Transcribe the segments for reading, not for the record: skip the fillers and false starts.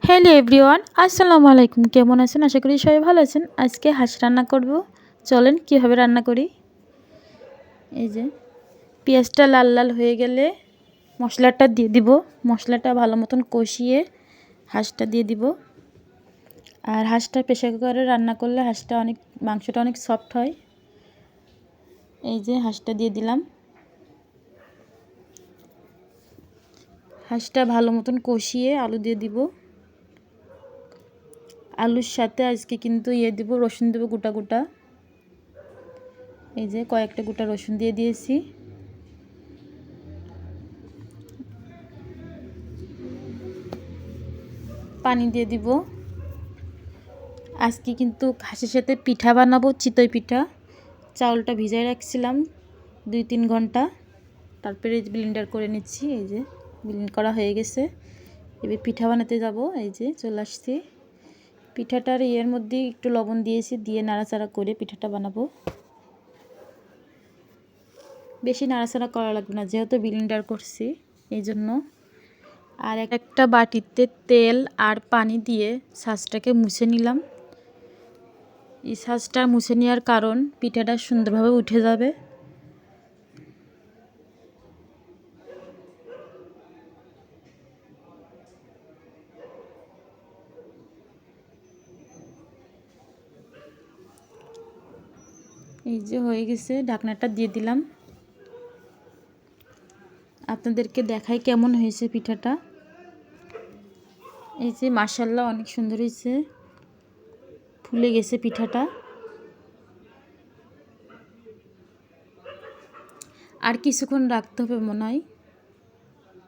Hello everyone, আসসালামু আলাইকুম। কেমন আছেন? আশা করি সবাই ভালো আছেন। আজকে হাঁস রান্না করব। চলেন কীভাবে রান্না করি। এই যে পেঁয়াজটা লাল লাল হয়ে গেলে মশলাটা দিয়ে দিব। মশলাটা ভালো মতন কষিয়ে হাঁসটা দিয়ে দিব। আর হাঁসটা প্রেসার কুকারে রান্না করলে মাংসটা অনেক সফট হয়। এই যে হাঁসটা দিয়ে দিলাম। হাঁসটা ভালো মতন কষিয়ে আলু দিয়ে দিব। আলুর সাথে আজকে কিন্তু দিব রসুন দেবো গোটা গোটা। এই যে কয়েকটা গোটা রসুন দিয়ে দিয়েছি। পানি দিয়ে দিব। আজকে কিন্তু হাঁসের সাথে পিঠা বানাবো, চিতই পিঠা। চাউলটা ভিজায় রাখছিলাম 2-3 ঘন্টা, তারপরে ব্লেন্ডার করে নিচ্ছি। এই যে ব্লেন্ড করা হয়ে গেছে। এবার পিঠা বানাতে যাব। এই যে চলে আসছি। পিঠাটার এর মধ্যে একটু লবণ দিয়েছি, দিয়ে নাড়াচাড়া করে পিঠাটা বানাবো। বেশি নাড়াচাড়া করা লাগবে না, যেহেতু ব্লেন্ডার করছি এই জন্য। আর একটা বাটিতে তেল আর পানি দিয়ে ছাঁচটাকে মুছে নিলাম। এই ছাঁচটা মুছে নেওয়ার কারণ পিঠাটা সুন্দরভাবে উঠে যাবে। এই যে হয়ে গেছে, ঢাকনাটা দিয়ে দিলাম। আপনাদেরকে দেখাই কেমন হয়েছে পিঠাটা। এই যে মাশাআল্লাহ অনেক সুন্দর হয়েছে, ফুলে গেছে পিঠাটা। আর কিছুক্ষণ রাখতে হবে মনে হয়,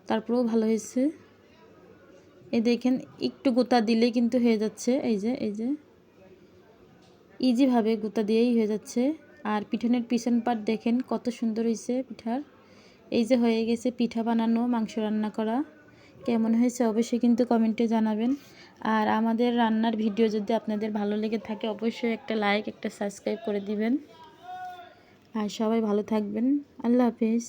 তারপরেও ভালো হয়েছে। এই দেখেন একটু গোটা দিলেই কিন্তু হয়ে যাচ্ছে। এই যে ইজিভাবে গোটা দিয়েই হয়ে যাচ্ছে। আর পিঠনের পিছন পাট দেখেন কত সুন্দর হয়েছে পিঠার। এই যে হয়ে গেছে পিঠা বানানো, মাংস রান্না করা। কেমন হয়েছে অবশ্যই কিন্তু কমেন্টে জানাবেন। আর আমাদের রান্নার ভিডিও যদি আপনাদের ভালো লেগে থাকে অবশ্যই একটা লাইক, একটা সাবস্ক্রাইব করে দিবেন। আর সবাই ভালো থাকবেন। আল্লাহ হাফেজ।